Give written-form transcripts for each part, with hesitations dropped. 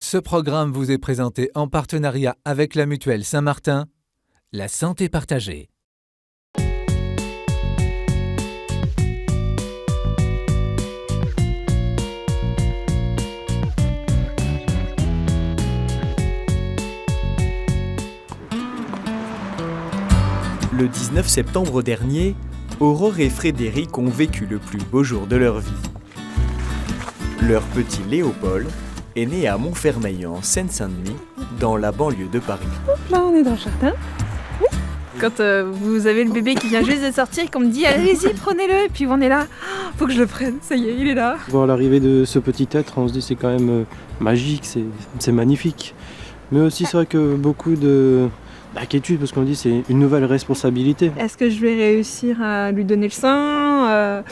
Ce programme vous est présenté en partenariat avec la Mutuelle Saint-Martin, la santé partagée. Le 19 septembre dernier, Aurore et Frédéric ont vécu le plus beau jour de leur vie. Leur petit Léopold est né à Montfermeil en Seine-Saint-Denis, dans la banlieue de Paris. Là, on est dans le jardin. Oui. Quand vous avez le bébé qui vient juste de sortir, qu'on me dit allez-y, prenez-le, et puis on est là, faut que je le prenne, ça y est, il est là. Voir l'arrivée de ce petit être, on se dit c'est quand même magique, c'est magnifique. Mais aussi c'est vrai que beaucoup d'inquiétude parce qu'on dit c'est une nouvelle responsabilité. Est-ce que je vais réussir à lui donner le sein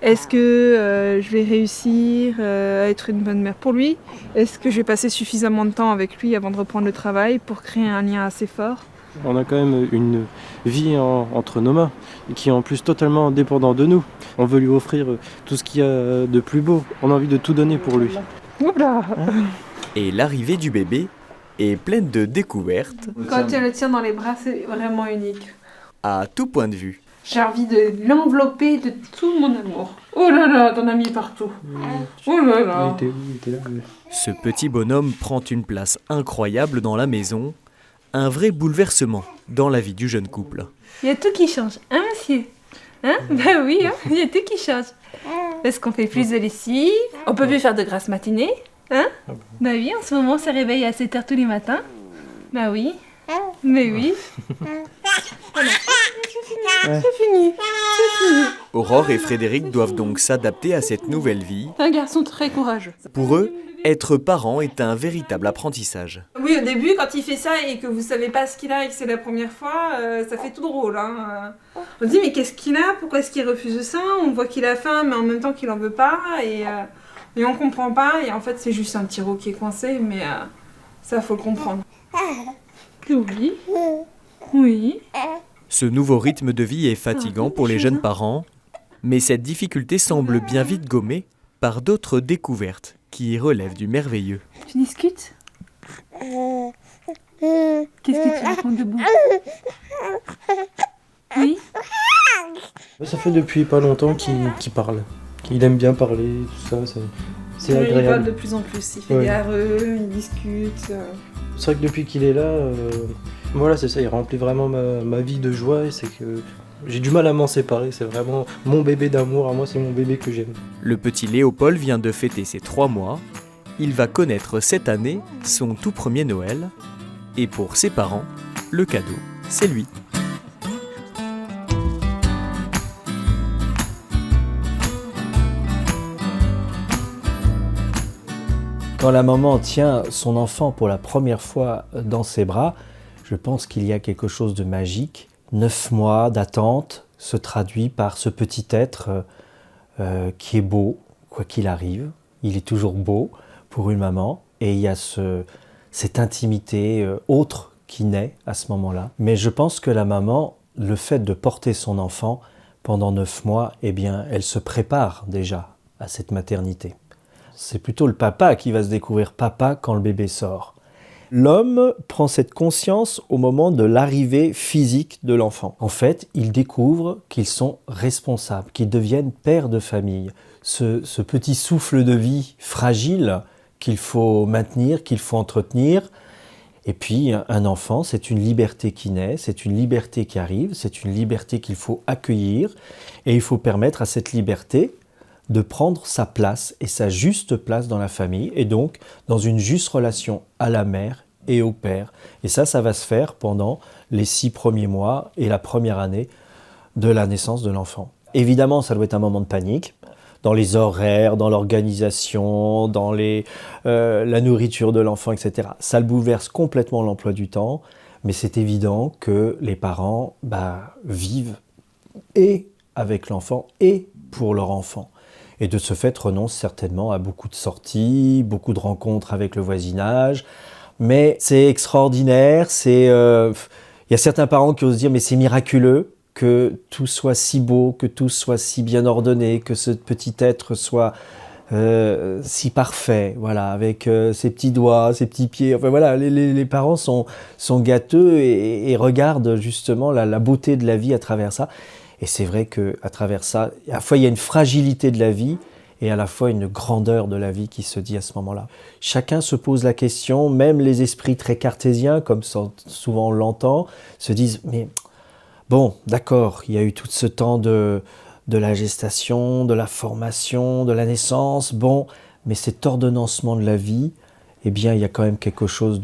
Est-ce que je vais réussir à être une bonne mère pour lui? Est-ce que je vais passer suffisamment de temps avec lui avant de reprendre le travail pour créer un lien assez fort? On a quand même une vie entre nos mains qui est en plus totalement dépendant de nous. On veut lui offrir tout ce qu'il y a de plus beau. On a envie de tout donner pour lui. Oula. Et l'arrivée du bébé est pleine de découvertes. Quand tu le tiens dans les bras, c'est vraiment unique. À tout point de vue. J'ai envie de l'envelopper de tout mon amour. Oh là là, t'en as mis partout. Oh là là. Il était là. Ce petit bonhomme prend une place incroyable dans la maison, un vrai bouleversement dans la vie du jeune couple. Il y a tout qui change, hein monsieur? Hein? Bah oui, hein, il y a tout qui change. Parce qu'on fait plus de lessive, on peut plus faire de grasses matinées, hein? Bah oui, en ce moment on se réveille à 7h tous les matins. Bah oui. Mais oui. Voilà. C'est fini. Aurore et Frédéric doivent donc s'adapter à cette nouvelle vie. Un garçon très courageux. Pour eux, être parent est un véritable apprentissage. Oui, au début, quand il fait ça et que vous savez pas ce qu'il a et que c'est la première fois, ça fait tout drôle. Hein. On se dit, mais qu'est-ce qu'il a? Pourquoi est-ce qu'il refuse ça? On voit qu'il a faim, mais en même temps qu'il en veut pas. Et on comprend pas. Et en fait, c'est juste un petit rot qui est coincé, mais ça, faut le comprendre. Oui. Oui. Ce nouveau rythme de vie est fatigant pour les jeunes parents, mais cette difficulté semble bien vite gommée par d'autres découvertes qui relèvent du merveilleux. Tu discutes? Qu'est-ce que tu racontes debout? Oui. Ça fait depuis pas longtemps qu'il parle, qu'il aime bien parler, tout ça, c'est agréable. Il parle de plus en plus, il fait des areux, il discute. C'est vrai que depuis qu'il est là, voilà, c'est ça, il remplit vraiment ma vie de joie et c'est que j'ai du mal à m'en séparer, c'est vraiment mon bébé d'amour, à moi c'est mon bébé que j'aime. Le petit Léopold vient de fêter ses 3 mois, il va connaître cette année son tout premier Noël, et pour ses parents, le cadeau, c'est lui. Quand la maman tient son enfant pour la première fois dans ses bras, je pense qu'il y a quelque chose de magique. 9 mois d'attente se traduit par ce petit être qui est beau, quoi qu'il arrive. Il est toujours beau pour une maman et il y a cette intimité autre qui naît à ce moment-là. Mais je pense que la maman, le fait de porter son enfant pendant 9 mois, eh bien, elle se prépare déjà à cette maternité. C'est plutôt le papa qui va se découvrir papa quand le bébé sort. L'homme prend cette conscience au moment de l'arrivée physique de l'enfant. En fait, ils découvrent qu'ils sont responsables, qu'ils deviennent pères de famille. Ce petit souffle de vie fragile qu'il faut maintenir, qu'il faut entretenir. Et puis, un enfant, c'est une liberté qui naît, c'est une liberté qui arrive, c'est une liberté qu'il faut accueillir. Et il faut permettre à cette liberté de prendre sa place et sa juste place dans la famille et donc dans une juste relation à la mère et au père. Et ça va se faire pendant les 6 premiers mois et la première année de la naissance de l'enfant. Évidemment, ça doit être un moment de panique dans les horaires, dans l'organisation, dans la nourriture de l'enfant, etc. Ça le bouleverse complètement l'emploi du temps, mais c'est évident que les parents vivent et avec l'enfant et pour leur enfant. Et de ce fait, renoncent certainement à beaucoup de sorties, beaucoup de rencontres avec le voisinage. Mais c'est extraordinaire, il y a certains parents qui osent dire « mais c'est miraculeux que tout soit si beau, que tout soit si bien ordonné, que ce petit être soit si parfait, voilà, avec ses petits doigts, ses petits pieds. Enfin voilà, les parents sont gâteux et regardent justement la beauté de la vie à travers ça. Et c'est vrai qu'à travers ça, à la fois il y a une fragilité de la vie et à la fois une grandeur de la vie qui se dit à ce moment-là. Chacun se pose la question, même les esprits très cartésiens, comme souvent on l'entend, se disent « mais bon, d'accord, il y a eu tout ce temps de la gestation, de la formation, de la naissance, bon, mais cet ordonnancement de la vie, eh bien, il y a quand même quelque chose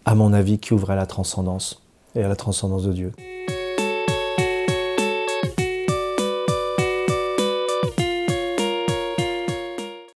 à mon avis, qui ouvre à la transcendance et à la transcendance de Dieu. »